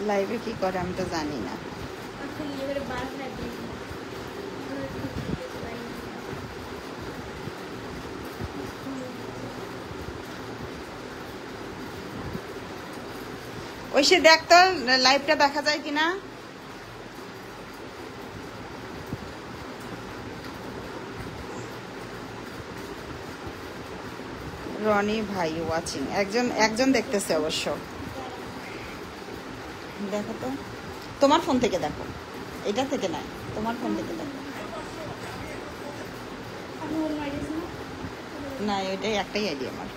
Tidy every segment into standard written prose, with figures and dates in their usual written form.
লাইভে কি করে আমি তো জানি না। ওই সে দেখ তো লাইভটা দেখা যায় কিনা। রনি ভাই ওয়াচিং, একজন দেখতেছে অবশ্য। দেখো তো তোমার ফোন থেকে দেখো, এটা থেকে নাই, তোমার ফোন থেকে দেখো। না এটাই একটাই আইডি আমার।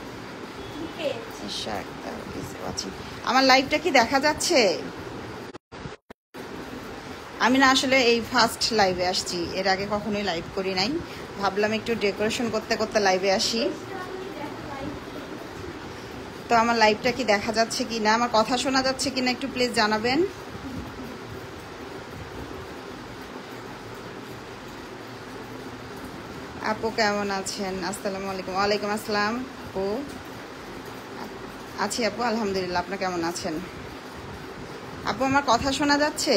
আমার লাইভটা কি দেখা যাচ্ছে? আমি না আসলে এই ফার্স্ট লাইভে আসছি, এর আগে কখনোই লাইভ করি নাই। ভাবলাম একটু ডেকোরেশন করতে করতে লাইভে আসি। তো আমার লাইভটা কি দেখা যাচ্ছে কি না, আমার কথা শোনা যাচ্ছে কিনা একটু প্লিজ জানাবেন। আপু কেমন আছেন? আসসালামু আলাইকুম। ওয়ালাইকুম আসসালাম আপু। আছি আপু আলহামদুলিল্লাহ, আপনি কেমন আছেন? আপু আমার কথা শোনা যাচ্ছে?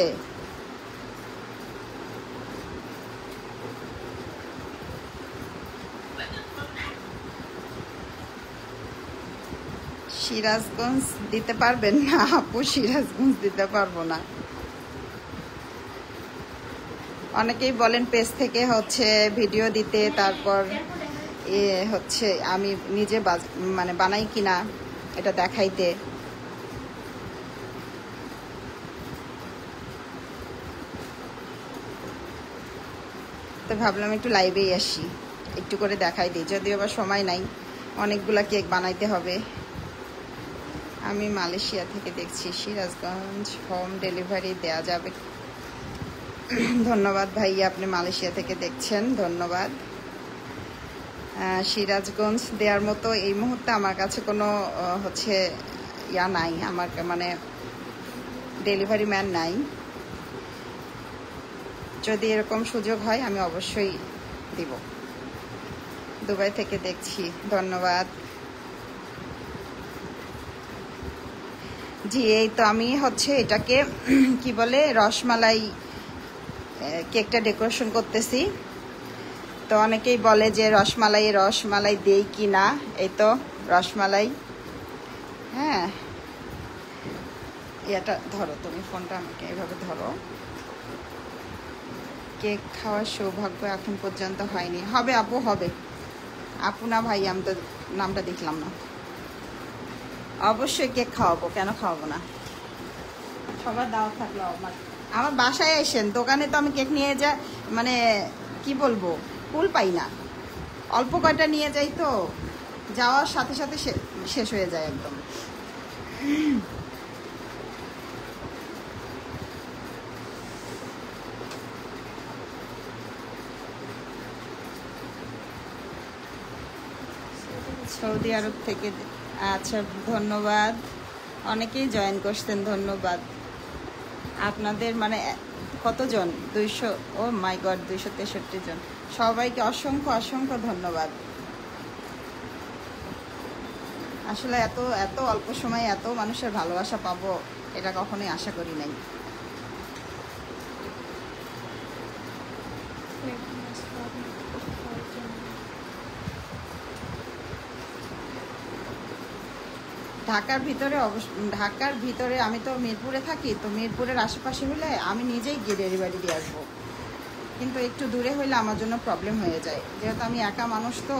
সিরাজগঞ্জ দিতে পারবেন না আপু? সিরাজগঞ্জ দিতে পারবো না। অনেকেই বলেন পেজ থেকে হচ্ছে ভিডিও দিতে, তারপর হচ্ছে আমি নিজে মানে বানাই কিনা এটা দেখাইতে। তো ভাবলাম একটু লাইভেই আসি, একটু করে দেখাই দিই, যদিও আবার সময় নাই, অনেকগুলা কেক বানাইতে হবে। আমি মালয়েশিয়া থেকে দেখছি, সিরাজগঞ্জ হোম ডেলিভারি দেয়া যাবে? ধন্যবাদ ভাইয়া, আপনি মালয়েশিয়া থেকে দেখছেন, ধন্যবাদ। সিরাজগঞ্জ দেওয়ার মতো এই মুহূর্তে আমার কাছে কোনো হচ্ছে ইয়া নাই, আমার মানে ডেলিভারি ম্যান নাই। যদি এরকম সুযোগ হয় আমি অবশ্যই দিব। দুবাই থেকে দেখছি, ধন্যবাদ। জি এই তো আমি হচ্ছে এটাকে কি বলে রসমালাই কেকটা ডেকোরেশন করতেছি। তো অনেকেই বলে যে রসমালাই দেই কি না, এই তো রসমালাই। হ্যাঁ এটা ধরো, তুমি ফোনটা আমাকে এভাবে ধরো। কেক খাওয়ার সৌভাগ্য এখন পর্যন্ত হয়নি, হবে আপু, হবে আপু না ভাই, আমি তো নামটা দেখলাম না। অবশ্যই কেক খাওয়াবো, কেন খাওয়াবো না, সবার দাওয়াত থাকলো। আমার বাসায় আসেন, দোকানে তো আমি কেক নিয়ে যা মানে কি বলবো কুল পাই না, অল্প কয়টা নিয়ে যাই, তো যাওয়ার সাথে সাথে শেষ হয়ে যায় একদম। সৌদি আরব থেকে, আচ্ছা ধন্যবাদ, অনেকেই জয়েন করছেন, ধন্যবাদ আপনাদের। মানে কতজন? 200, ও মাই গড 263 জন, সবাইকে অসংখ্য অসংখ্য ধন্যবাদ। আসলে এত এত অল্প সময়ে এত মানুষের ভালোবাসা পাবো এটা কখনোই আশা করি নাই। ঢাকার ভিতরে আমি তো মিরপুরে থাকি, তো মিরপুরের আশেপাশে হলে আমি নিজেই গিয়ে ডেলিভারি দিয়ে আসবো, কিন্তু একটু দূরে হইলে আমার জন্য প্রবলেম হয়ে যায়, যেহেতু আমি একা মানুষ। তো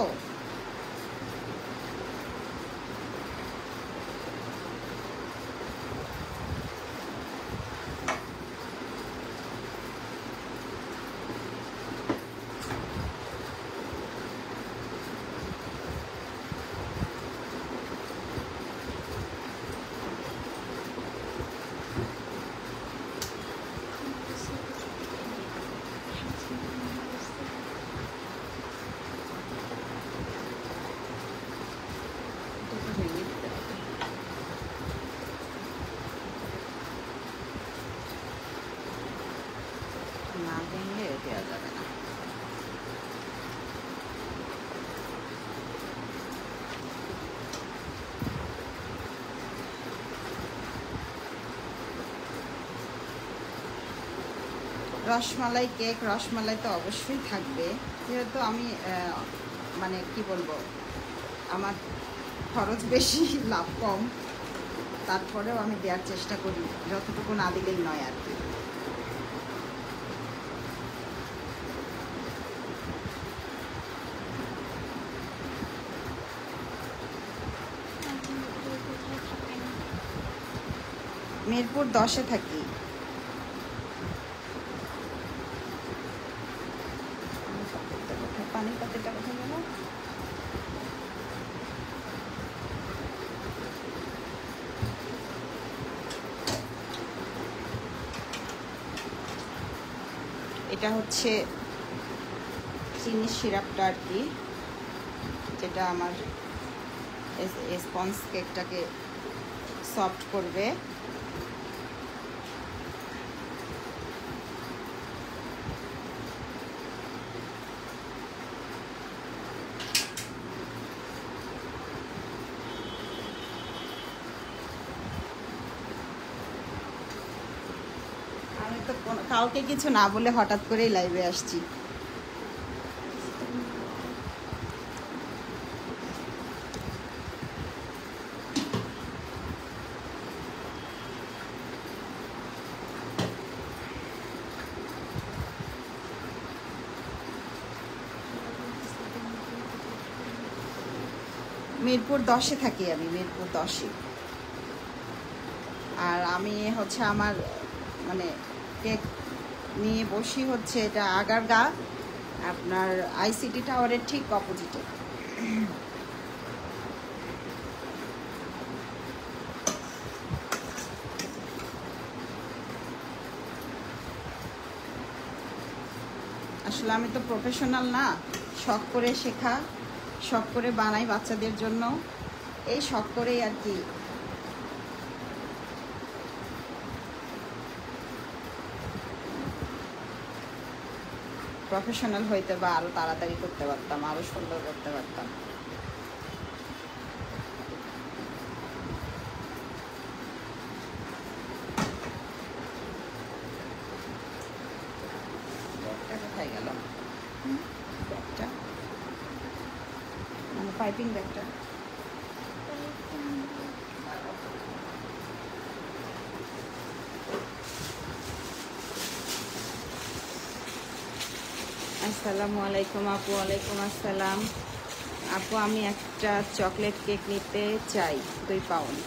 না ভেঙে দেওয়া যাবে না। রসমালাই কেক, রসমালাই তো অবশ্যই থাকবে, যেহেতু আমি মানে কি বলবো, আমার খরচ বেশি লাভ কম, তারপরেও আমি দেওয়ার চেষ্টা করি, যতটুকু না দিলেই নয় আর কি। মিরপুর 10-এ থাকি। পানির পাতিটা কোথায় গেল? এটা হচ্ছে চিনির সিরাপটা আর কি, যেটা আমার স্পঞ্জ কেকটাকে সফট করবে। আমি তো কাউকে কিছু না বলে হঠাৎ করেই লাইভে আসছি। মিরপুর 10-এ থাকি আমি, মিরপুর 10-এ। আর আমি হচ্ছে আমার মানে কেক নিয়ে বসি হচ্ছে এটা আগারগা, আপনার আইসিটি টাওয়ারের ঠিক অপোজিটে। আসলে আমি তো প্রফেশনাল না, শখ করে শেখা, শখ করে বানাই বাচ্চাদের জন্য, এই শখ করেই আর কি। প্রফেশনাল হইতে বা আরো তাড়াতাড়ি করতে পারতাম, আরো সুন্দর করতে পারতাম। কোথায় গেল ব্যাগটা, মানে পাইপিং ব্যাগটা? আসসালামু আলাইকুম আপু। ওয়ালাইকুম আসসালাম আপু। আমি একটা চকলেট কেক নিতে চাই 2 পাউন্ড।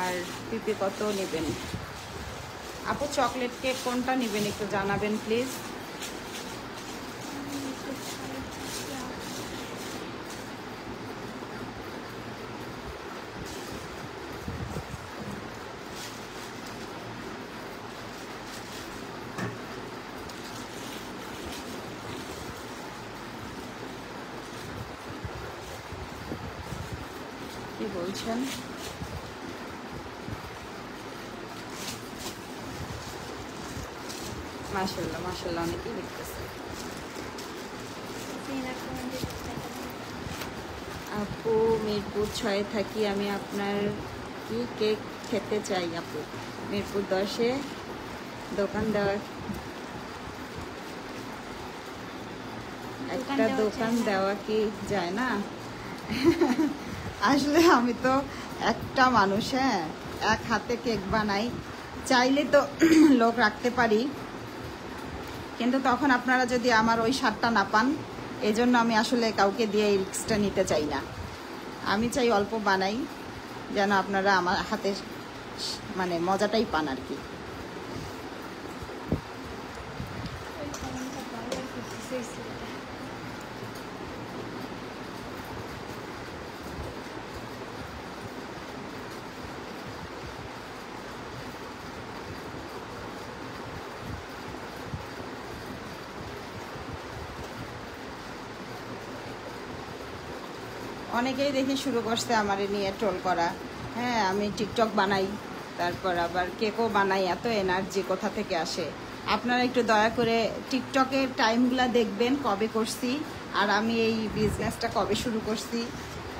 আর পিপি কত নেবেন আপু? চকলেট কেক কোনটা নেবেন একটু জানাবেন প্লিজ। কি বলছেন? মাশাআল্লাহ মাশাআল্লাহ, অনেকেই লিখতেছে। আপু মিরপুর 6-এ থাকি আমি, আপনার কি কেক খেতে চাই আপু? মিরপুর 10-এ দোকান দেওয়া, একটা দোকান দেওয়া কি যায় না? আসলে আমি তো একটা মানুষ, হ্যাঁ, এক হাতে কেক বানাই, চাইলে তো লোক রাখতে পারি, কিন্তু তখন আপনারা যদি আমার ওই স্বাদটা না পান, এজন্য আমি আসলে কাউকে দিয়ে এই রিস্কটা নিতে চাই না। আমি চাই অল্প বানাই, যেন আপনারা আমার হাতে মানে মজাটাই পান আর কি। অনেকেই দেখি শুরু করছে আমার নিয়ে ট্রোল করা। হ্যাঁ, আমি টিকটক বানাই, তারপর আবার কেকও বানাই, এত এনার্জি কোথা থেকে আসে? আপনারা একটু দয়া করে টিকটকের টাইমগুলো দেখবেন, কবে করছি আর আমি এই বিজনেসটা কবে শুরু করছি,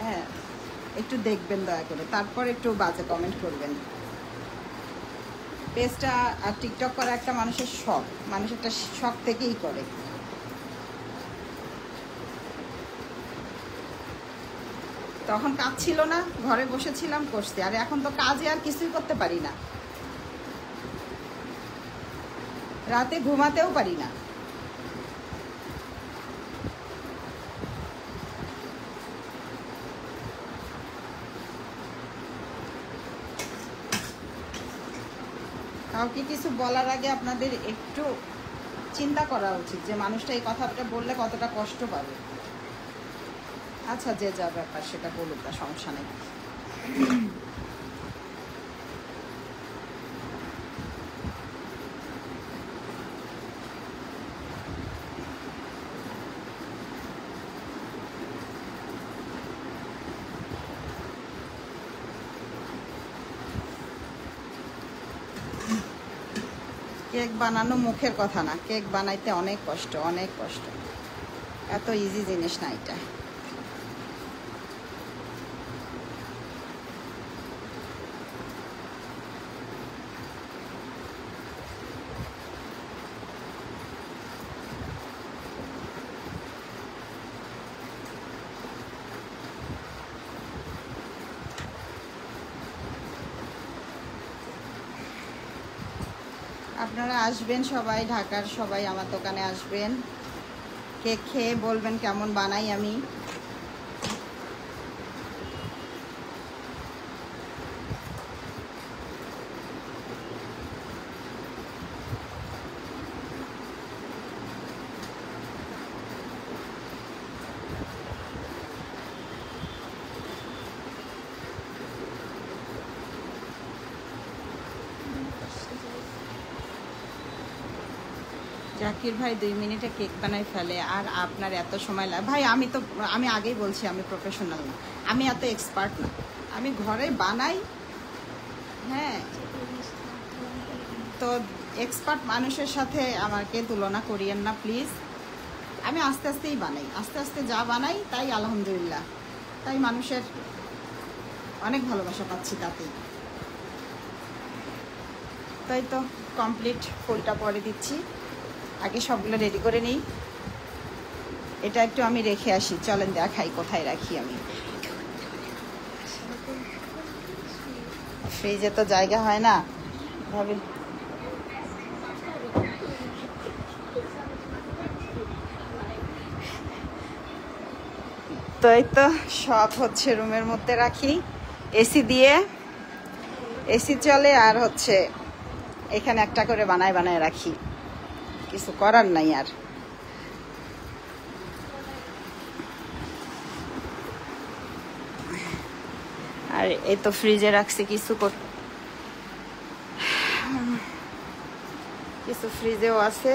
হ্যাঁ একটু দেখবেন দয়া করে, তারপর একটু বাজে কমেন্ট করবেন। পেজটা আর টিকটক করা একটা মানুষের শখ, মানুষ একটা শখ থেকেই করে। তখন কাজ ছিল না, ঘরে বসেছিলাম, করছি। আর এখন তো কাজে আর কিছুই করতে পারি না, রাতে ঘুমাতেও পারি না। কাউকে কিছু বলার আগে আপনাদের একটু চিন্তা করা উচিত যে মানুষটা এই কথাটা বললে কতটা কষ্ট পাবে। আচ্ছা, যে যা ব্যাপার সেটা বলুক, তা সমস্যা নেই। কেক বানানো মুখের কথা না, কেক বানাইতে অনেক কষ্ট, অনেক কষ্ট। এত ইজি জিনিস না এটা। আপনারা আসবেন সবাই, ঢাকার সবাই আমার দোকানে আসবেন, কেক খেয়ে বলবেন কেমন বানাই আমি। জাকির ভাই 2 মিনিটে কেক বানাই ফেলে, আর আপনার এত সময় লাগে? ভাই আমি আগেই বলছি আমি প্রফেশনাল না, আমি এত এক্সপার্ট না, আমি ঘরে বানাই। হ্যাঁ, তো এক্সপার্ট মানুষের সাথে আমাকে তুলনা করিয়েন না প্লিজ। আমি আস্তে আস্তেই বানাই, আস্তে আস্তে যা বানাই তাই আলহামদুলিল্লাহ, তাই মানুষের অনেক ভালোবাসা পাচ্ছি তাতেই। তাই তো কমপ্লিট, ফুলটা পরে দিচ্ছি, আগে সবগুলো রেডি করে নিই। এটা একটু আমি রেখে আসি, চলেন দেখাই কোথায় রাখি আমি। ফ্রিজে তো জায়গা হয় না ভাবি। তো এই তো সব হচ্ছে রুমের মধ্যে রাখি, এসি দিয়ে, এসি চলে। আর হচ্ছে এখানে একটা করে বানায় বানায় রাখি, কিছু করার নাই আর। আর এই তো ফ্রিজে রাখছি কিছু ফ্রিজেও আছে।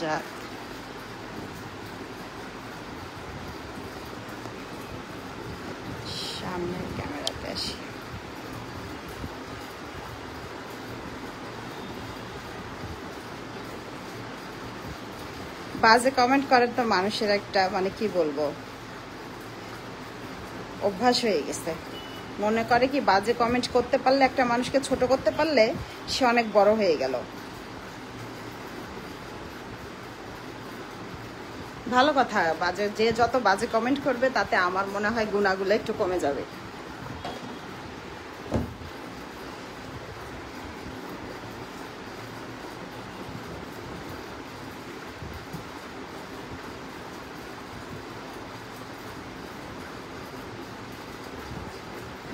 যাক, সামনের ক্যামেরাতে আসি। বাজে কমেন্ট করার তো মানুষের একটা মানে কি বলবো অভ্যাস হয়ে গেছে। মনে করে কি বাজে কমেন্ট করতে পারলে, একটা মানুষকে ছোট করতে পারলে সে অনেক বড় হয়ে গেল। ভালো কথা, যে যত বাজে কমেন্ট করবে তাতে আমার মনে হয় গুণাগুলো একটু কমে যাবে।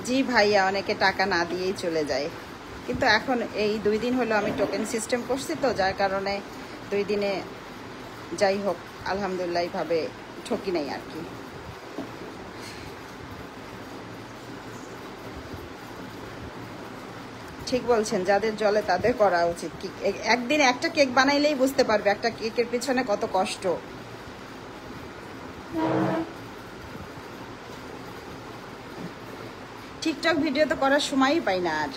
জি ভাইয়া, অনেকে টাকা না দিয়েই চলে যায়, কিন্তু এখন এই 2 দিন হলো আমি টোকেন সিস্টেম করছি, তো যার কারণে 2 দিনে যাই হোক আলহামদুলিল্লাহ এইভাবে ঠকি নাই আর কি। ঠিক বলছেন, যাদের জলে তাদের করা উচিত। কি একদিন একটা কেক বানাইলেই বুঝতে পারবে একটা কেকের পিছনে কত কষ্ট। টিকটক ভিডিও তো করার সময়ই পাই না আর,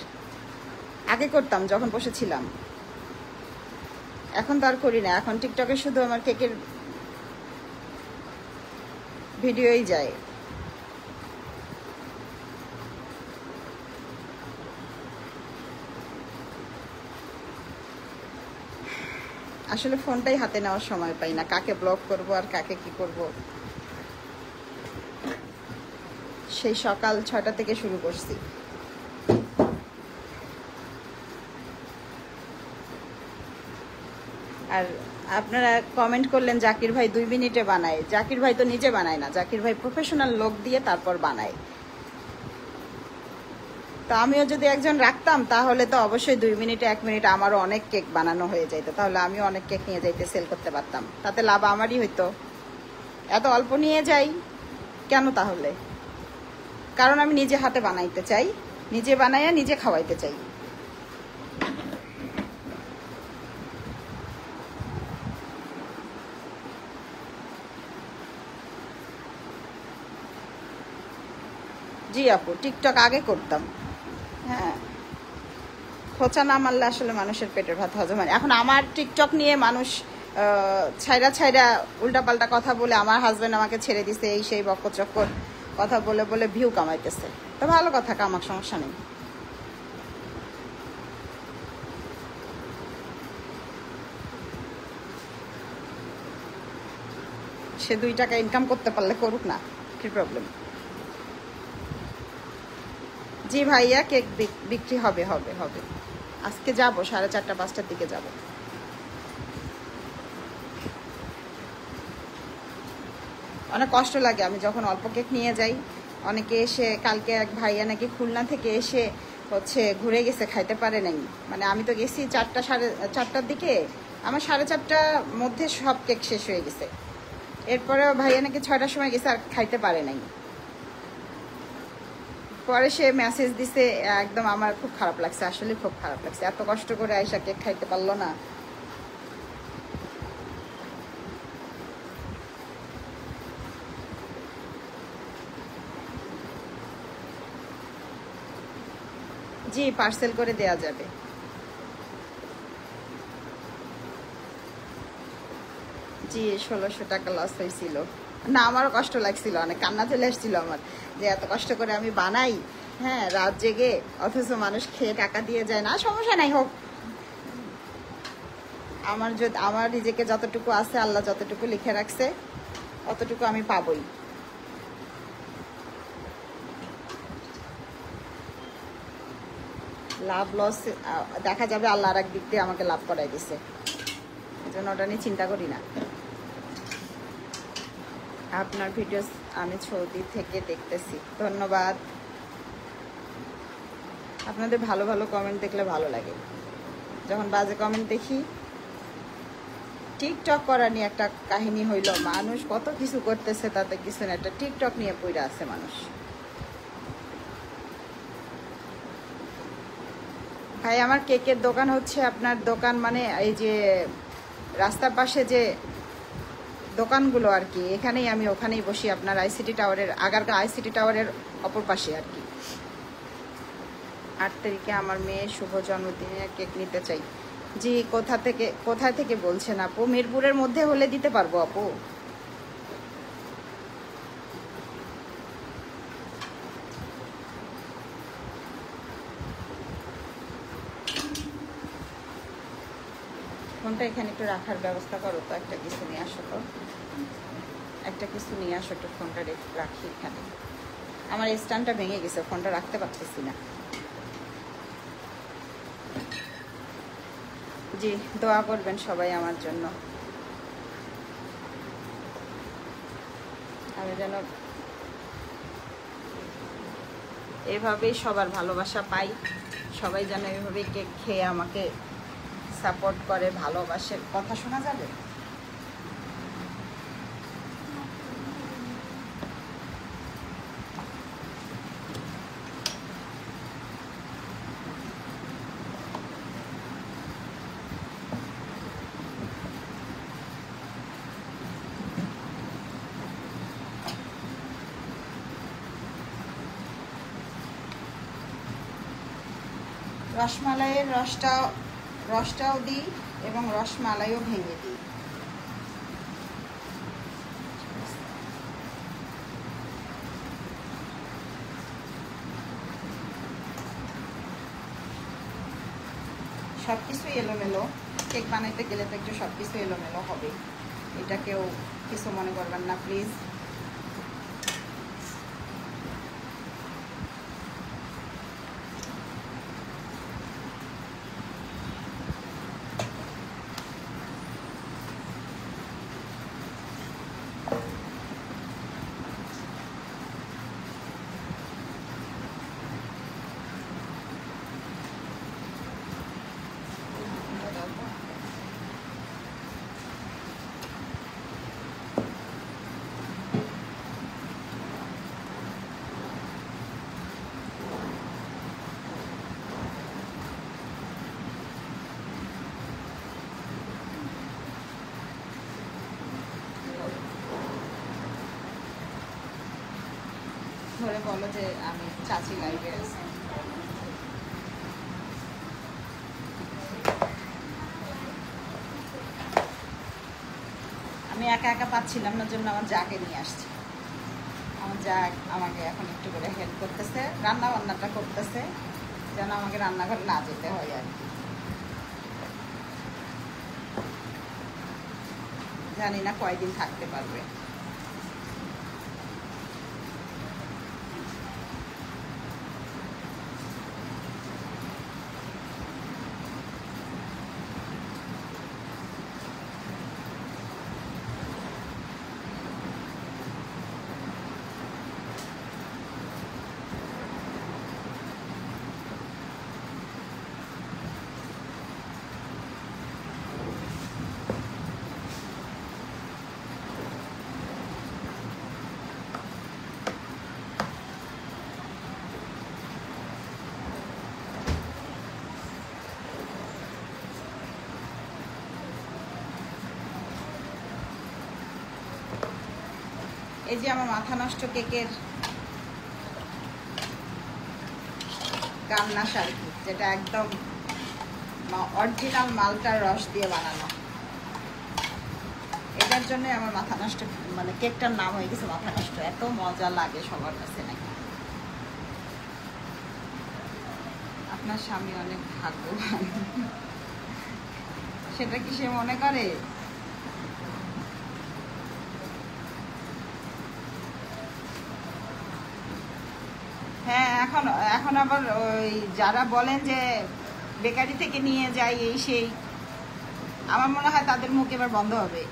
আগে করতাম যখন বসেছিলাম। এখন তো আর করি না, এখন টিকটকে শুধু আমার কেকের ভিডিওই যায়। আসলে ফোনটাই হাতে নেওয়ার সময় পাই না, কাকে ব্লক করব আর কাকে কি করব। সেই সকাল 6টা থেকে শুরু করছি। আর আপনারা কমেন্ট করলেন জাকির ভাই 2 মিনিটে বানায়। জাকির ভাই তো নিজে বানায় না, জাকির ভাই প্রফেশনাল লোক দিয়ে তারপর বানায়। তো আমিও যদি একজন রাখতাম তাহলে তো অবশ্যই 2 মিনিটে 1 মিনিট আমারও অনেক কেক বানানো হয়ে যেত, তাহলে আমিও অনেক কেক নিয়ে যাইতে সেল করতে পারতাম, তাতে লাভ আমারই হইতো। এত অল্প নিয়ে যাই কেন তাহলে? কারণ আমি নিজে হাতে বানাইতে চাই, নিজে বানাইয়া নিজে খাওয়াইতে চাই। জি আপু, টিকটক আগে করতাম। হ্যাঁ, খোঁচা না মারলে আসলে মানুষের পেটের ভাত হজম হয়। এখন আমার টিকটক নিয়ে মানুষ ছাইরা ছাইরা উল্টাপাল্টা কথা বলে, আমার হাজবেন্ড আমাকে ছেড়ে দিছে, এই সেই বক্কচক্কর কথা বলে বলে ভিউ কামাইতেছে। তো ভালো কথা, কামাক, সমস্যা নেই। সে 2 টাকা ইনকাম করতে পারলে করুক না, কি প্রবলেম। জি ভাইয়া, কেক বিক্রি হবে হবে হবে। আজকে যাব 4:30 5টার দিকে যাব। অনেক কষ্ট লাগে আমি যখন অল্প কেক নিয়ে যাই। অনেকে এসে, কালকে এক ভাইয়া নাকি খুলনা থেকে এসে হচ্ছে ঘুরে গেছে, খাইতে পারে নাই। মানে আমি তো গেছি 4টার দিকে, আমার 4:30টার মধ্যে সব কেক শেষ হয়ে গেছে। এরপরে ভাইয়া নাকি 6টার সময় গেছে, আর খাইতে পারে নাই। পরে সে মেসেজ দিছে, একদম আমার খুব খারাপ লাগছে, আসলে খুব খারাপ লাগছে। এত কষ্ট করে আয়সা কেক খাইতে পারলো না। জি, পার্সেল করে দেয়া যাবে। জি, 1600 টাকা লস হয়েছিল। না, আমারও কষ্ট লাগছিল, অনেক কান্না চলে আসছিল আমার, যে এত কষ্ট করে আমি বানাই, হ্যাঁ, রাত জেগে, অথচ মানুষ খেয়ে টাকা দিয়ে যায় না। সমস্যা নাই, হোক। আমার নিজেকে যতটুকু আছে, আল্লাহ যতটুকু লিখে রাখছে অতটুকু আমি পাবই। লাভ লস দেখা যাবে, আল্লাহ আর এক দিক দিয়ে আমাকে লাভ করাই দিছে, এই জন্য ওটা নিয়ে চিন্তা করি না। আপনার ভিডিও আমি সৌদি থেকে দেখতেছি, ধন্যবাদ। আপনাদের ভালো ভালো কমেন্ট দেখলে ভালো লাগে। যখন বাজে কমেন্ট দেখি, টিকটক করা নিয়ে একটা কাহিনী হইল, মানুষ কত কিছু করতেছে, তাতে কিছু না, একটা টিকটক নিয়ে পড়ে আছে মানুষ। ভাই, আমার কেকের দোকান হচ্ছে, আপনার দোকান মানে এই যে রাস্তার পাশে যে দোকানগুলো আর কি, এখানেই আমি ওখানেই বসি, আপনার আইসিটি টাওয়ারের, আগারগাঁ আইসিটি টাওয়ারের অপর পাশে আর কি। 8 তারিখে আমার মেয়ের শুভ জন্মদিনে কেক নিতে চাই। জি, কোথায় থেকে বলছেন আপু? মিরপুরের মধ্যে হলে দিতে পারবো আপু। ফোনটা এখানে একটু রাখার ব্যবস্থা করো তো, একটা কিছু নিয়ে আসো তো, একটা কিছু নিয়ে আসো তো, ফোনটা রাখি এখানে। আমার স্ট্যান্ডটা ভেঙে গেছে, ফোনটা রাখতে পারতেছি না। জি, দোয়া করবেন সবাই আমার জন্য, আমি যেন এভাবেই সবার ভালোবাসা পাই, সবাই যেন এভাবেই কেক খেয়ে আমাকে সাপোর্ট করে, ভালোবাসে। কথা শোনা যাবে? রসমালাইয়ের রসটা রসটাও দিই এবং রসমালাইও ভেঙে দিই। সব কিছু এলোমেলো, কেক বানাইতে গেলে তো একটু সব কিছু এলোমেলো হবে, এটা কেউ কিছু মনে করবেন না প্লিজ। ধরে বলো যে আমি চাচি লাইভে আছি। আমি একা একা পাচ্ছিলাম না, জন্য আমার যাকে নিয়ে আসছি। আমার যা আমাকে এখন একটু করে হেল্প করতেছে, রান্না বান্নাটা করতেছে, যেন আমাকে রান্নাঘরে না যেতে হয় আর কি। জানি না কয়দিন থাকতে পারবে। এই যে আমার মাথা নষ্ট কেকের গান্নাস আর কি, যেটা একদম অরিজিনাল মালটার রস দিয়ে বানানো। এটার জন্য আমার মাথা নষ্ট, মানে কেকটার নাম হয়ে গেছে মাথা নষ্ট। এত মজা লাগে সবার কাছে নাকি। আপনার স্বামী অনেক ভাগ্যবান, সেটা কি সে মনে করে? হ্যাঁ, এখন আবার ওই যারা বলেন যে বেকারি থেকে নিয়ে যাই এই সেই, আমার মনে হয় তাদের মুখ এবার বন্ধ হবে।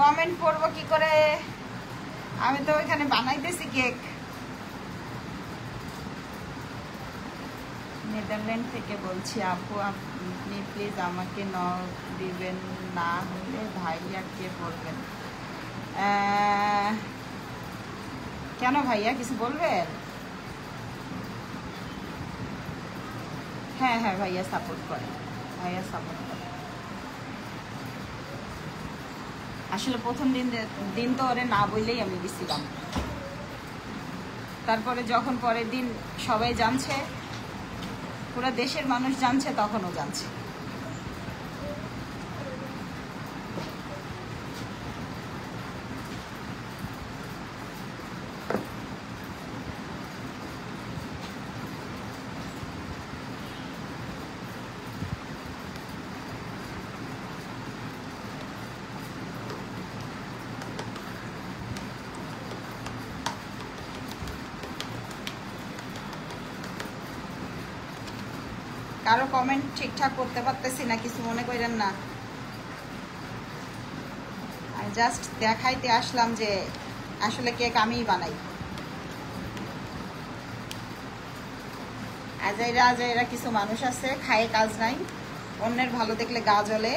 কমেন্ট করবো কি করে? আমি তো ওইখানে বানাইতেছি কেক। নেদারল্যান্ড থেকে বলছি আপু, আপনি প্লিজ আমাকে নক দিবেন, না হলে ভাইয়াকে বলবেন। কেন ভাইয়া কিছু বলবেন? হ্যাঁ হ্যাঁ, ভাইয়া সাপোর্ট করে, ভাইয়া সাপোর্ট করে। আসলে প্রথম দিন তো ওরে না বললেই আমি গেছিলাম, তারপরে যখন পরের দিন সবাই জানছে, পুরো দেশের মানুষ জানছে, তখনও জানছে। কারো কমেন্ট ঠিকঠাক করতে পারতেছি না, কিছু মনে করেন না। আমি জাস্ট দেখাইতে আসলাম যে আসলে কেক আমিই বানাই। আজাইরা আজাইরা কিছু মানুষ আছে, খায় কাজ নাই, অন্যের ভালো দেখলে গা জ্বলে।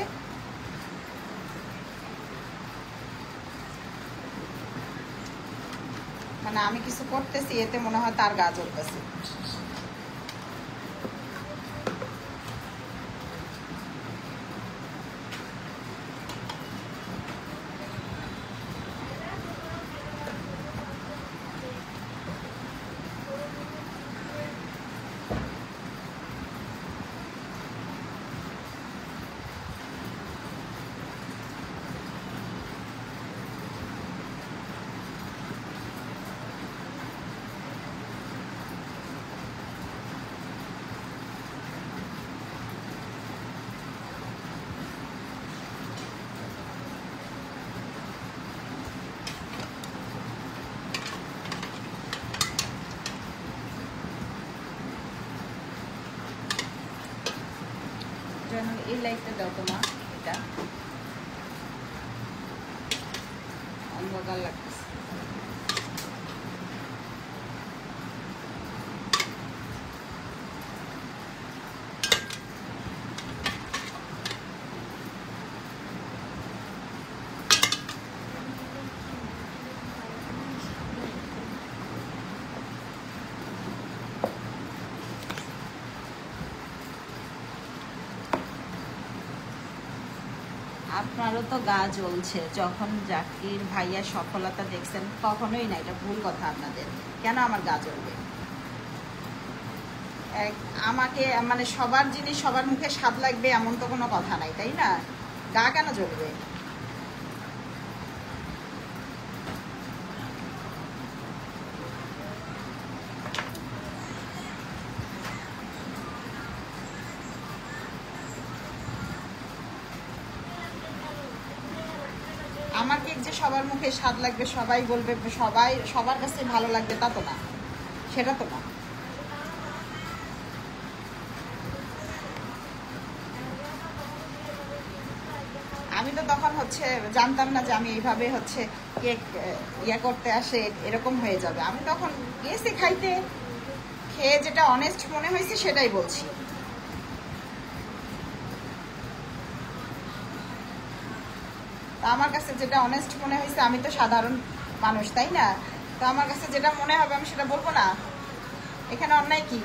মানে আমি কিছু করতেছি, এতে মনে হয় তার গা জ্বলতেছে। যেন এই লাইটটা দাও তোমার, এটা অন্ধকার লাগতেছে। আপনারও তো গা জ্বলছে যখন জাকির ভাইয়ার সফলতা দেখছেন, কখনোই না, এটা ভুল কথা আপনাদের। কেন আমার গা জ্বলবে? আমাকে মানে সবার জিনিস সবার মুখে স্বাদ লাগবে এমন তো কোনো কথা নাই, তাই না? গা কেন জ্বলবে? আমার কেক যে সবার মুখে স্বাদ লাগবে, সবাই বলবে, সবার কাছে ভালো লাগবে, তা তো না, সেটা তো না। আমি তো তখন হচ্ছে জানতাম না যে আমি এইভাবে হচ্ছে কেক ইয়ে করতে আসে এরকম হয়ে যাবে। আমি তখন গেছি খাইতে, খেয়ে যেটা অনেস্ট মনে হয়েছে সেটাই বলছি। আমার কাছে যেটা অনেস্ট মনে হয়েছে, আমি তো সাধারণ মানুষ, তাই না? তো আমার কাছে যেটা মনে হবে আমি সেটা বলবো না? এখানে অন্যায় কি?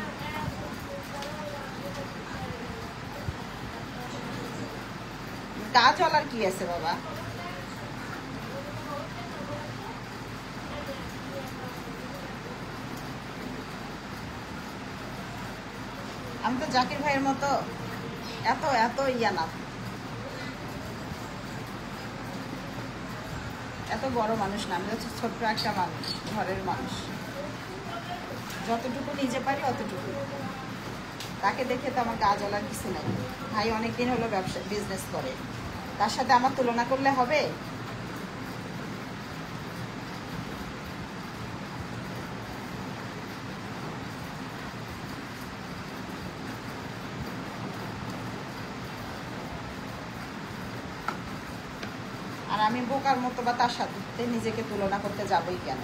গা চলার কি আছে বাবা? আমি তো জাকির ভাইয়ের মতো এত এত ইয়া না, এত বড় মানুষ না। আমি হচ্ছে ছোট্ট একটা মানুষ, ঘরের মানুষ, যতটুকু নিজে পারি অতটুকু। তাকে দেখে তো আমার গা জ্বলার কিছু নাই। ভাই অনেকদিন হলো ব্যবসা বিজনেস করে, তার সাথে আমার তুলনা করলে হবে? আর আমি বোকার মতো বা তার সাথে নিজেকে তুলনা করতে যাবই কেন?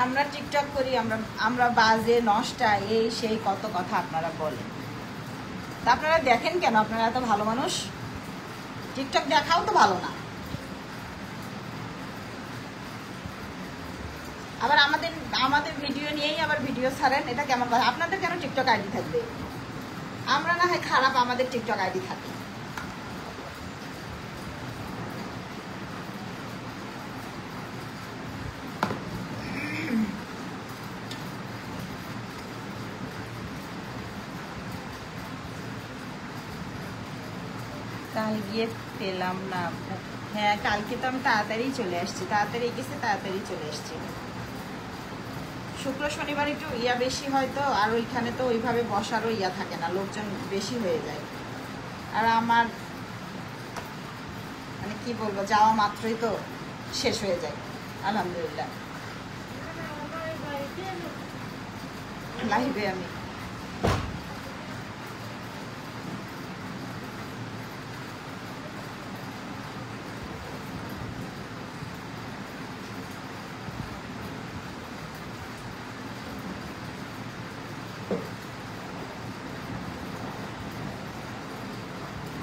আমরা টিকটক করি, আমরা আমরা বাজে নষ্টা এই সেই কত কথা আপনারা বলেন। তা আপনারা দেখেন কেন? আপনারা এত ভালো মানুষ, টিকটক দেখাও তো ভালো না। আবার আমাদের আমাদের ভিডিও নিয়েই আবার ভিডিও ছাড়েন, এটা কেমন কথা? আপনাদের কেন টিকটক আইডি থাকবে? আমরা না হয় খারাপ, আমাদের টিকটক আইডি থাকে। কাল গিয়ে পেলাম না। হ্যাঁ, কালকে তো আমি তাড়াতাড়ি চলে আসছি, তাড়াতাড়ি গেছে, তাড়াতাড়ি চলে আসছি। শুক্র শনিবার একটু ইয়া বেশি হয় তো, আর ওইখানে তো ওইভাবে বসারও ইয়া থাকে না, লোকজন বেশি হয়ে যায়। আর আমার মানে কি বলবো, যাওয়া মাত্রই তো শেষ হয়ে যায়। আলহামদুলিল্লাহ লাইভে আমি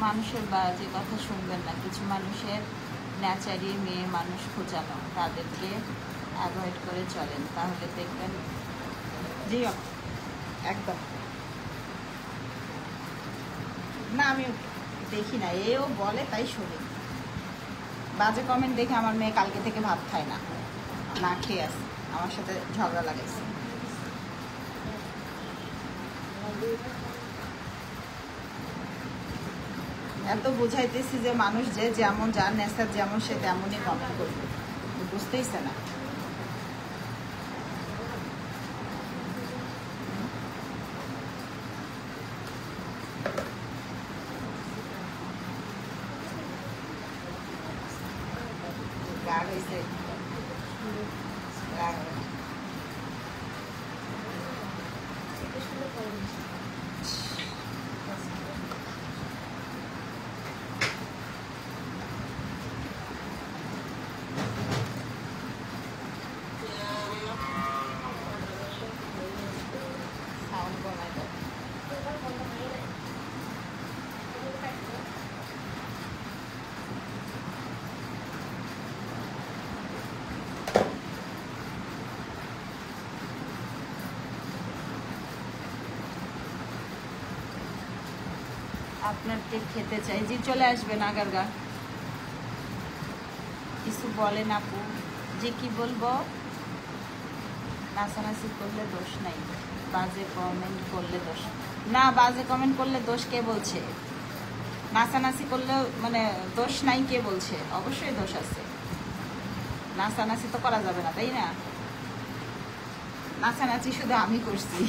মানুষের বাজে কথা শুনবেন না। কিছু মানুষের ন্যাচারি মেয়ে মানুষ খোঁজানো, তাদেরকে অ্যাভয়েড করে চলেন, তাহলে দেখবেন। জি একদম না, আমি দেখি না, এও বলে তাই শুনি। বাজে কমেন্ট দেখে আমার মেয়ে কালকে থেকে ভাত খায় না, না খেয়ে আসে, আমার সাথে ঝগড়া লাগাইছে। এত বুঝাইতেছি যে মানুষ যে যেমন যার নেশার যেমন সে তেমনই কমেন্ট করবে, বুঝতেইছে না। রাগ হয়েছে, রাগ সাউন্ড কমাই দাও। আপনার কেক খেতে চাই, জি চলে আসবেন আগারগা। কিছু বলেন আপু। যে কি বলবো, নাচানাচি করলে দোষ নাই, বাজে কমেন্ট করলে দোষ না। বাজে কমেন্ট করলে দোষ কে বলছে? নাচানাচি করলে মানে দোষ নাই কে বলছে? অবশ্যই দোষ আছে, নাচানাচি তো করা যাবে না, তাই না? নাচানাচি শুধু আমি করছি,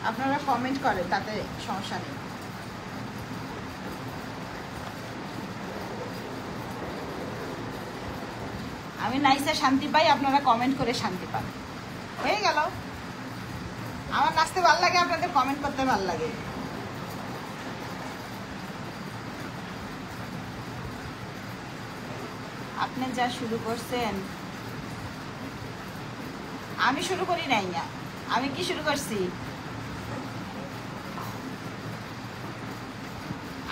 আপনারা কমেন্ট করেন, তাতে সমস্যা নেই। আমি নাইসে শান্তি পাই, আপনারা কমেন্ট করে শান্তি পান, হয়ে গেল। আমার নাচতে ভালো লাগে, আপনাদের কমেন্ট করতে ভালো লাগে। আপনি যা শুরু করছেন, আমি শুরু করি নাই না। আমি কি শুরু করছি?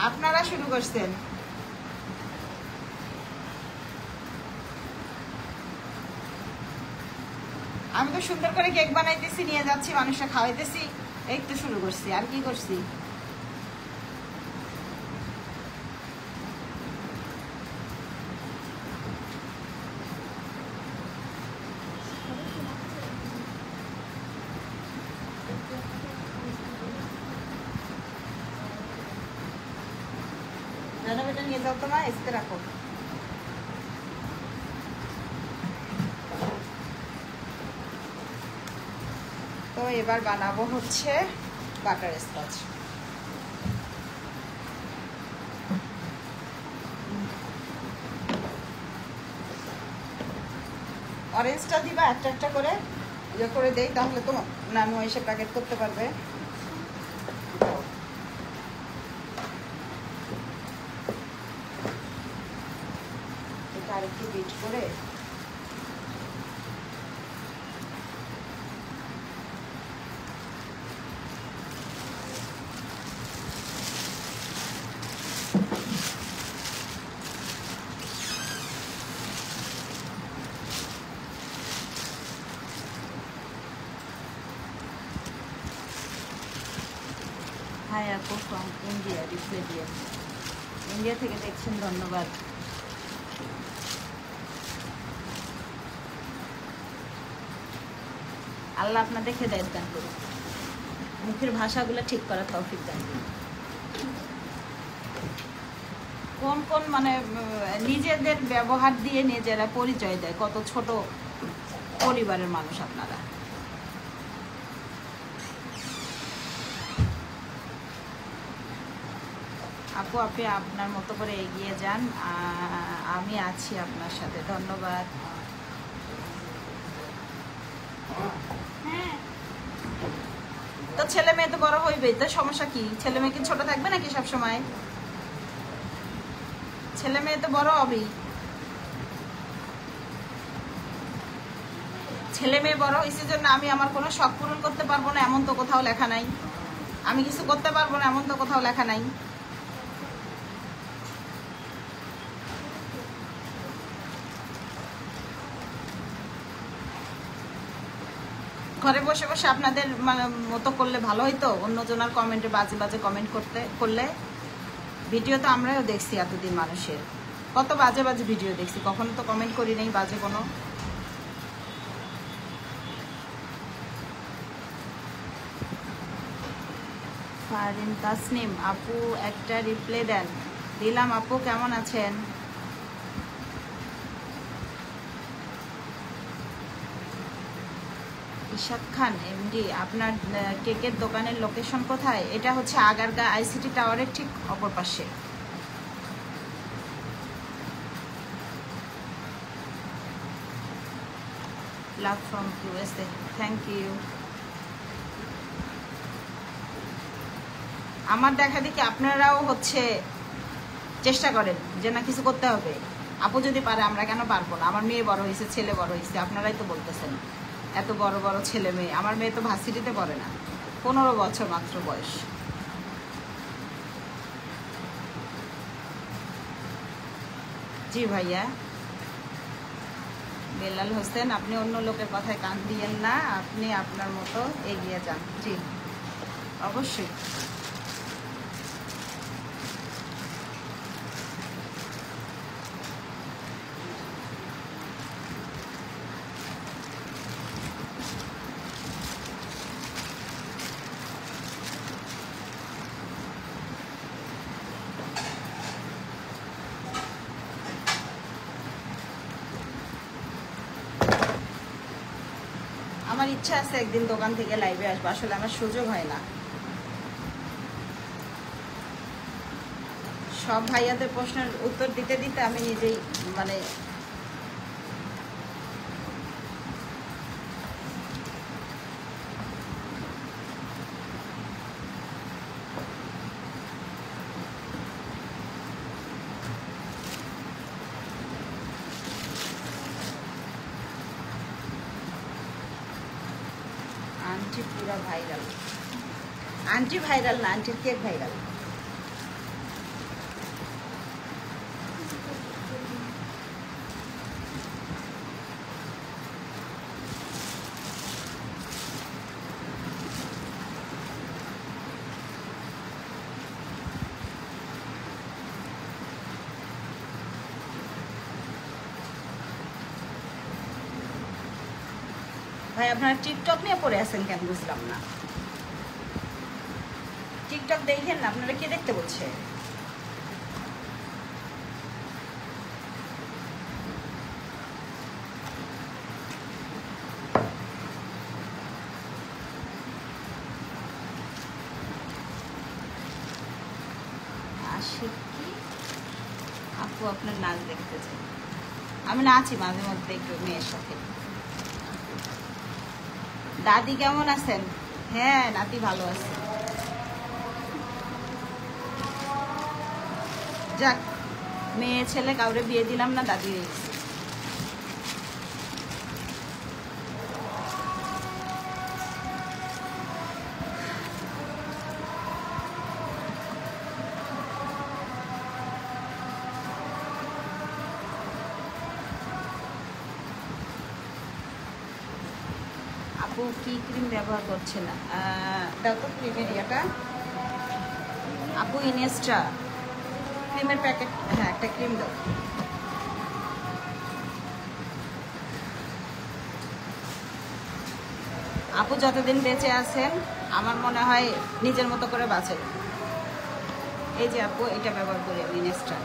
আপনারা শুরু করছেন। আমি তো সুন্দর করে কেক বানাইতেছি, নিয়ে যাচ্ছি, মানুষরা খাওয়াইতেছি, এই তো শুরু করছি। আর কি করছি? জানো বেটা, নিয়ে যাও তো মা, এসতে রাখো। তো এবার বানাবো হচ্ছে বাটার স্কচ। অরেঞ্জটা দিবা একটা একটা করে, ইয়ে করে দেই, তাহলে তো নানু এসে প্যাকেট করতে পারবে। এটা আরেকটু বিট করে হাই আপু ফ্রম ইন্ডিয়া, রিপ্লে দিয়ে। ইন্ডিয়া থেকে দেখছেন, ধন্যবাদ। আল্লাহ আপনাদের হেদায়েত দান করুন, মুখের ভাষাগুলো ঠিক করার তৌফিক দান করুন। কোন কোন মানে নিজেদের ব্যবহার দিয়ে নিজেরা পরিচয় দেয়, কত ছোট পরিবারের মানুষ আপনারা। আপু আপনি আপনার মতো করে এগিয়ে যান, আমি আছি আপনার সাথে। ধন্যবাদ। তো ছেলে মেয়ে তো বড় হইবে, তো সমস্যা কি? ছেলে মেয়ে কি ছোট থাকবে নাকি সব সময়? ছেলে মেয়ে তো বড় হবেই, ছেলে মেয়ে বড় হয়েছে জন্য আমি আমার কোনো শখ পূরণ করতে পারবো না এমন তো কোথাও লেখা নাই। আমি কিছু করতে পারবো না এমন তো কোথাও লেখা নাই। ঘরে বসে বসে আপনাদের মতো করলে ভালো হইতো, অন্যজনের কমেন্টে বাজে বাজে কমেন্ট করলে। ভিডিও তো আমরাও দেখছি এতদিন, মানুষের কত বাজে বাজে ভিডিও দেখছি, কখনো তো কমেন্ট করি নাই বাজে কোনো। ফারিন তাসনিম আপু একটা রিপ্লাই দেন। দিলাম আপু, কেমন আছেন? ইশাদ খান এমডি, আপনার কেকের দোকানের লোকেশন কোথায়? এটা হচ্ছে আগারগা আইসিটি টাওয়ারের ঠিক অপর পাশে। Love from USA, thank you. আমার দেখা দেখি আপনারাও হচ্ছে চেষ্টা করেন যে না কিছু করতে হবে। আপু যদি পারে আমরা কেন পারবো না? আমার মেয়ে বড় হয়েছে, ছেলে বড় হয়েছে, আপনারাই তো বলতেছেন এত বড় বড় ছেলে মেয়ে। আমার মেয়ে তো ভার্সিটিতে পড়ে না, 15 বছর মাত্র বয়স। জি ভাইয়া। বেলাল হোসেন, আপনি অন্য লোকের কথায় কান দিয়েন না, আপনি আপনার মতো এগিয়ে যান। জি অবশ্যই। আমার ইচ্ছা আছে একদিন দোকান থেকে লাইভে আসবো, আসলে আমার সুযোগ হয় না। সব ভাইয়াদের প্রশ্নের উত্তর দিতে দিতে আমি নিজেই মানে আন্টি পুরা ভাইরাল। আন্টি ভাইরাল না, আন্টির কেক ভাইরাল। ভাই আপনারা টিকটক নিয়ে পড়ে আছেন কেন বুঝলাম না। টিকটক দেখেন না, আপনারা কে দেখতে বলছে? আশিক কি আপু আপনার নাচ দেখতে চাই? আমি নাচি মাঝে মধ্যে একটু মেয়ের সাথে। দাদি কেমন আছেন? হ্যাঁ নাতি ভালো আছে। যাক, মেয়ে ছেলে কাউরে বিয়ে দিলাম না, দাদি হয়ে গেছে। আপু কি ক্রিম ব্যবহার করছেন? দাও তো ক্রিমের ইয়েটা। আপু ইনেস্ট্রা ক্রিমের প্যাকেট, হ্যাঁ একটা ক্রিম দাও। আপু যতদিন বেঁচে আছেন আমার মনে হয় নিজের মতো করে বাঁচেন। এই যে আপু এটা ব্যবহার করি আমি, ইনেস্ট্রা।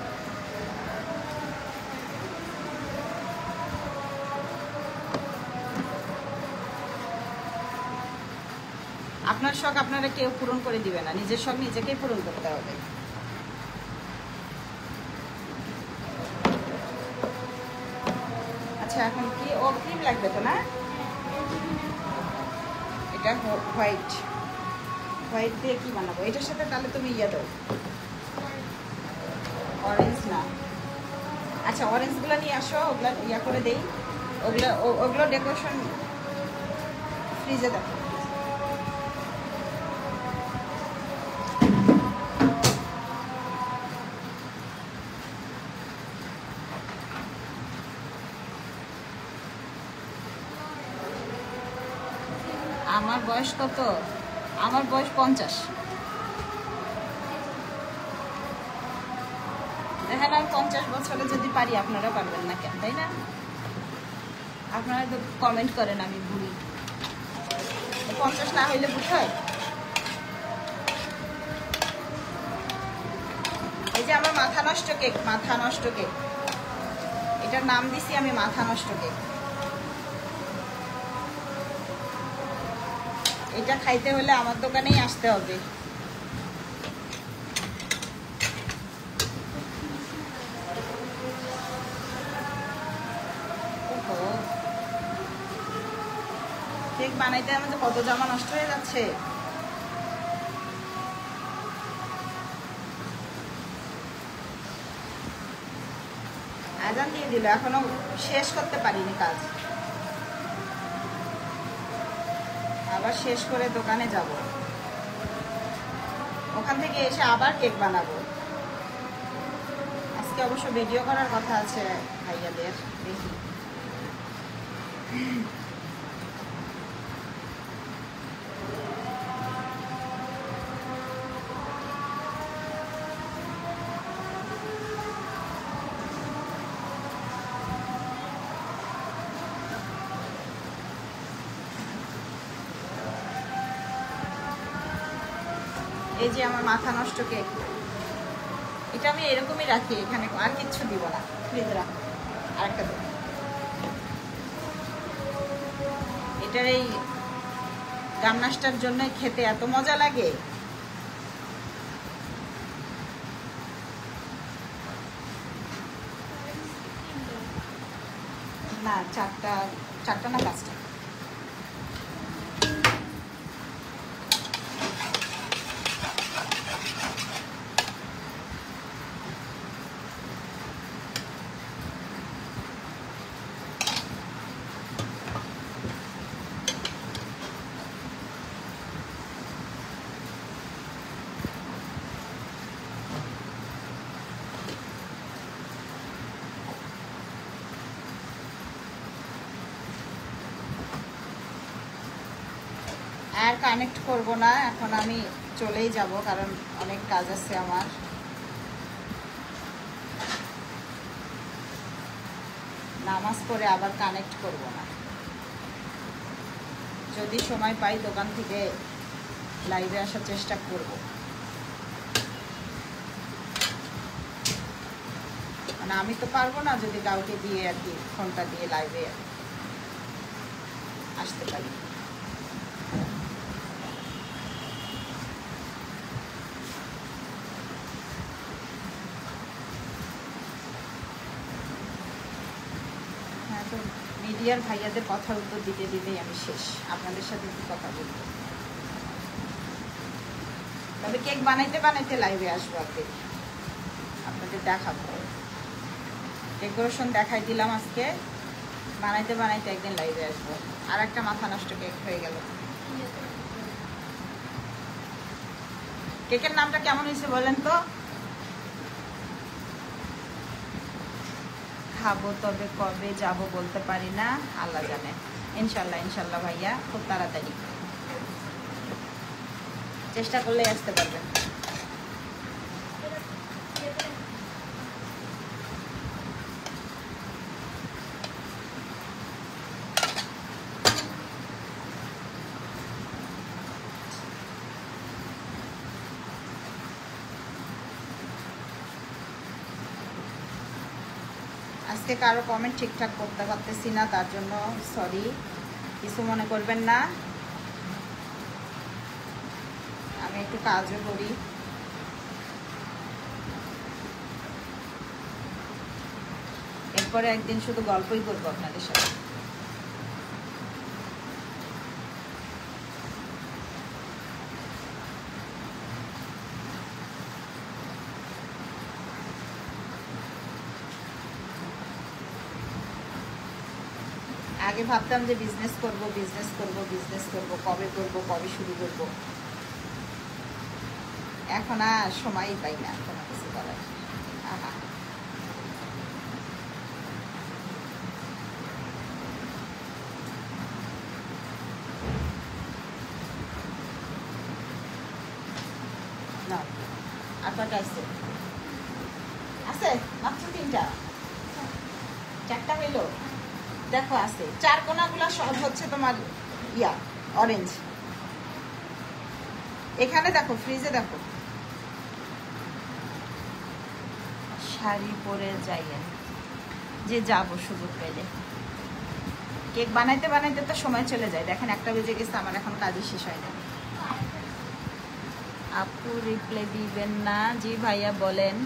আপনার শখ আপনারা কেউ পূরণ করে দিবে না, নিজের শখ নিজেকেই পূরণ করতে হবে। আচ্ছা এখন কি ও ক্রিম লাগবে তো না? এটা হোয়াইট, হোয়াইট দিয়ে কি বানাবো এটার সাথে? তাহলে তুমি ইয়ে দাও, অরেঞ্জ না। আচ্ছা অরেঞ্জগুলো নিয়ে আসো, ওগুলো ইয়া করে দেই। ওগুলো ডেকোরেশন ফ্রিজে দেখো। আমার বয়স কত? আমার বয়স 50। দেখেন আমি 50 বছরে যদি পারি আপনারা পারবেন না কেন, তাই না? আপনারা তো কমেন্ট করেন আমি বুড়ি। 50 না হইলে বুঝ হয়? এই যে আমার মাথা নষ্ট কেক, মাথা নষ্ট কেক, এটার নাম দিছি আমি মাথা নষ্ট কেক। এটা খাইতে হলে আমার দোকানেই আসতে হবে। কেক বানাইতে আমাদের কত জামা নষ্ট হয়ে যাচ্ছে। আজান দিয়ে দিল, এখনো শেষ করতে পারিনি কাজ। আবার শেষ করে দোকানে যাব, ওখান থেকে এসে আবার কেক বানাবো। আজকে অবশ্য ভিডিও করার কথা আছে ভাইয়াদের, দেখি। এই যে আমার মাথা নষ্ট কেক, এটা আমি এরকমই রাখি, এখানে আর কিচ্ছু দিব না, ফ্রিজে রাখো। আরেকটা দেব, এটার এই গামনাশটার জন্য খেতে এত মজা লাগে। না, চারটা না 5টা। আর কানেক্ট করব না এখন, আমি চলেই যাব, কারণ অনেক কাজ আছে আমার। নামাজ পড়ে আবার কানেক্ট করব না, যদি সময় পাই দোকান থেকে লাইভে আসার চেষ্টা করব। মানে আমি তো পারবো না যদি কাউকে দিয়ে আর কি ফোনটা দিয়ে লাইভে আসতে পারি। মিডিয়ার ভাইয়াদের কথার উত্তর দিতে দিতেই আমি শেষ, আপনাদের সাথে কি কথা বলবো। তবে কেক বানাইতে বানাইতে লাইভে আসবো, আপনাদের দেখাবো। ডেকোরেশন দেখাই দিলাম আজকে, বানাইতে বানাইতে একদিন লাইভে আসবো। আর একটা মাথা নষ্ট কেক হয়ে গেল। কেকের নামটা কেমন হয়েছে বলেন তো? খাবো, তবে কবে যাব বলতে পারি না, আল্লাহ জানে। ইনশাল্লাহ ইনশাল্লাহ ভাইয়া, খুব তাড়াতাড়ি চেষ্টা করলে আসতে পারবেন। আজকে কারো কমেন্ট ঠিকঠাক করতে পারতেছি না, তার জন্য সরি, কিছু মনে করবেন না। আমি একটু কাজও করি। এরপরে একদিন শুধু গল্পই করবো আপনাদের সাথে। আগে ভাবতাম যে বিজনেস করব, কবে করব, কবে শুরু করব। এখন আর সময়ই পাই না কোনো কিছু করার। আহা, কয়টা আছে? আছে মাত্র 3টা, 4টা হইলো। দেখো আছে, 4 কোনাগুলো সব হচ্ছে তোমার ইয়া অরেঞ্জ। এখানে দেখো ফ্রিজে দেখো, শাড়ি পরে যাই যে যাবো সুযোগ পেলে। কেক বানাইতে বানাইতে তো সময় চলে যায়। দেখেন 1টা বেজে গেছে, আমার এখন কাজই শেষ হয় না। আপু রিপ্লাই দিবেন না? জি ভাইয়া বলেন।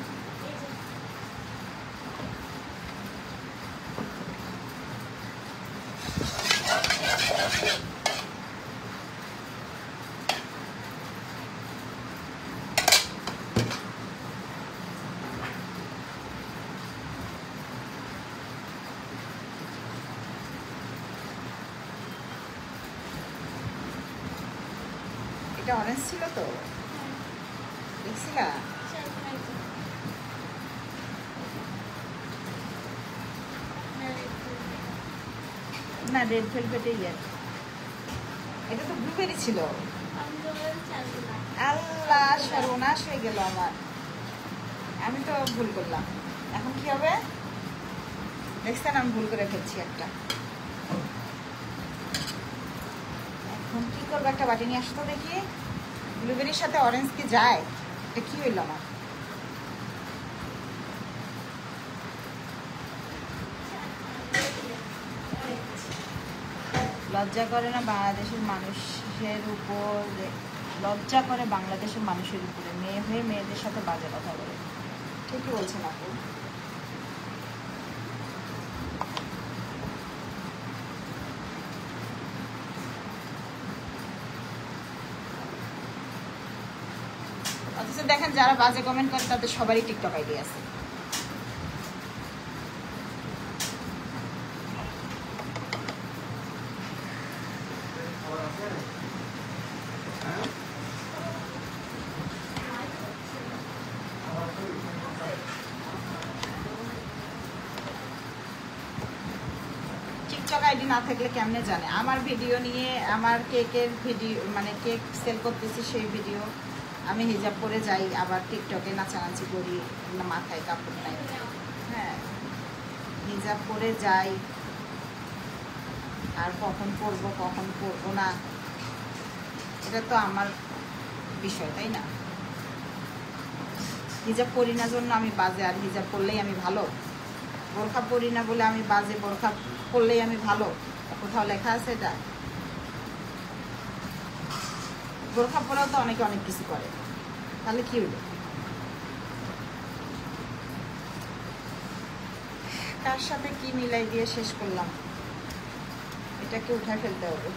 এটা অরেঞ্জ ছিল তো, দেখছিলা? না রেড ভেলভেটে ইয়ে, এটা তো ব্লুবেরি ছিল। আল্লাহ সর্বনাশ হয়ে গেল আমার, আমি তো ভুল করলাম। এখন কি হবে দেখছেন, আমি ভুল করে ফেলছি একটা। এখন কি করবো, একটা বাটি নিয়ে আসতো দেখি। ব্লুবেরির সাথে অরেঞ্জ কি যায়? এটা কি হইল আমার? লজ্জা করে না বাংলাদেশের মানুষের উপর? লজ্জা করে বাংলাদেশের মানুষের উপরে, মেয়ে হয়ে মেয়েদের সাথে বাজে কথা বলে। ঠিকই বলছেন আপু। অথচ দেখেন যারা বাজে কমেন্ট করে তাদের সবারই টিকটক আইডি আছে। টিকটক আইডি না থাকলে কেমনে জানে আমার ভিডিও নিয়ে? আমার কেকের ভিডিও, মানে কেক সেল করতেছি সেই ভিডিও, আমি হিজাব পরে যাই, আবার টিকটকে নাচানাচি করি, না মাথায় কাপড় নাই। হ্যাঁ, হিজাব পরে যাই, আর কখন পরবো কখন পরবো না এটা তো আমার বিষয়, তাই না? হিজাব পরি না জন্য আমি বাজে, আর হিজাব পরলেই আমি ভালো? বোরখা পরি না বলে আমি বাজে, বোরখা পরলেই আমি ভালো? কোথাও লেখা আছে এটা? বোরখা পরাও তো অনেকে অনেক কিছু করে, তাহলে কি হলো? কার সাথে কি মিলাই দিয়ে শেষ করলাম, এটাকে উঠায় ফেলতে হবে।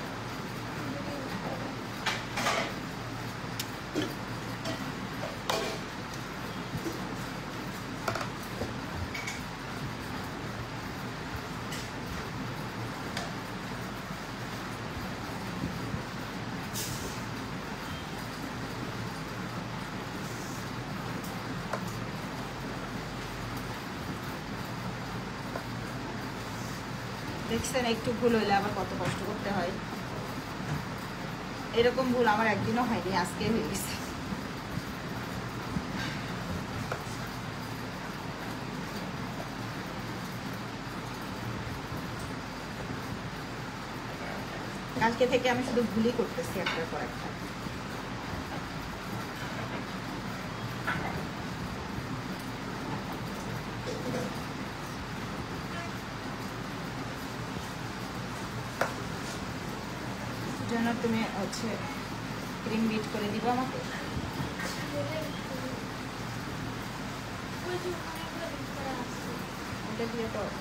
দেখছেন, একটু ভুল হইলে আবার কত কষ্ট করতে হয়। এরকম ভুল আমার একদিনও হয়নি, আজকে হয়ে গেছে। কালকে থেকে আমি শুধু ভুলই করতেছি একটার পর একটা। জন্য তুমি হচ্ছে ক্রিম বিট করে দিবা আমাকে।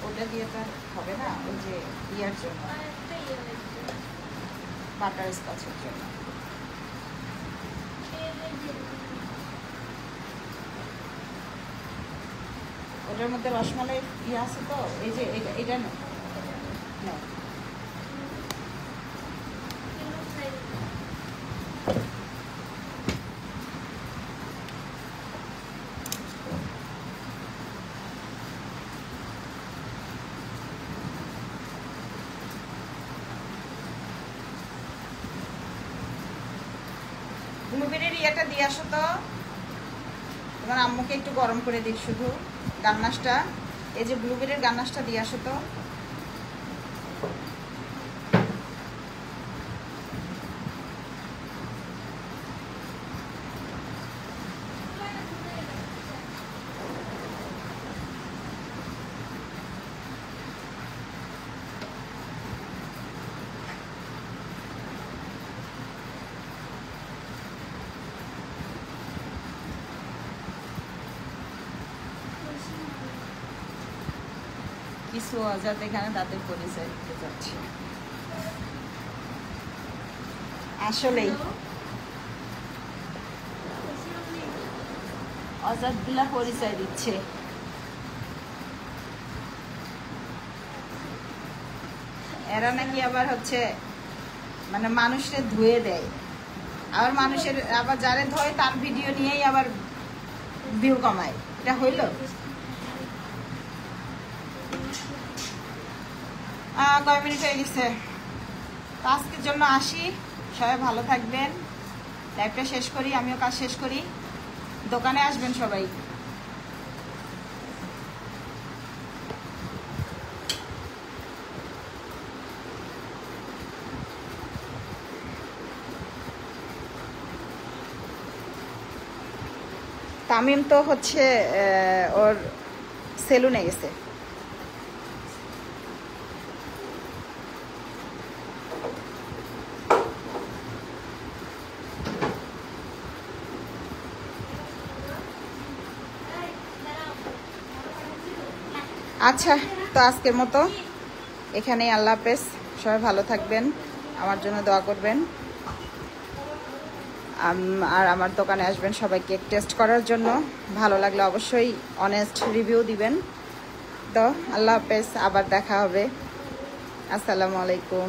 ওটা দিয়ে তো হবে না, ওই যে ইয়ার জন্য, বাটার স্কচের জন্য। ওটার মধ্যে রসমালাই ইয়ে আছে তো, এই যে এটা না ব্লুবেরির ইয়েটা দিয়ে আসো তো। তোমার আম্মুকে একটু গরম করে দিক শুধু গান্নাসটা, এই যে ব্লুবেরির গান্নাসটা দিয়ে আসো তো। কিছু অজাত এখানে তাদের পরিচয় দিতে যাচ্ছি। আসলেই অজাত গুলা পরিচয় দিচ্ছে। এরা নাকি আবার হচ্ছে মানে মানুষের ধুয়ে দেয়, আবার মানুষের আবার যারে ধোয় তার ভিডিও নিয়েই আবার ভিউ কমায়। এটা হইল? কয় মিনিট হয়ে গেছে? তো আজকের জন্য আসি, সবাই ভালো থাকবেন। লাইভটা শেষ করি, আমিও কাজ শেষ করি। দোকানে আসবেন সবাই। তামিম তো হচ্ছে ওর সেলুনে গেছে। আচ্ছা, তো আজকের মতো এখানেই, আল্লাহ হাফেজ। সবাই ভালো থাকবেন, আমার জন্য দোয়া করবেন, আর আমার দোকানে আসবেন সবাই কেক টেস্ট করার জন্য। ভালো লাগলে অবশ্যই অনেস্ট রিভিউ দিবেন। তো আল্লাহ হাফেজ, আবার দেখা হবে। আসসালামু আলাইকুম।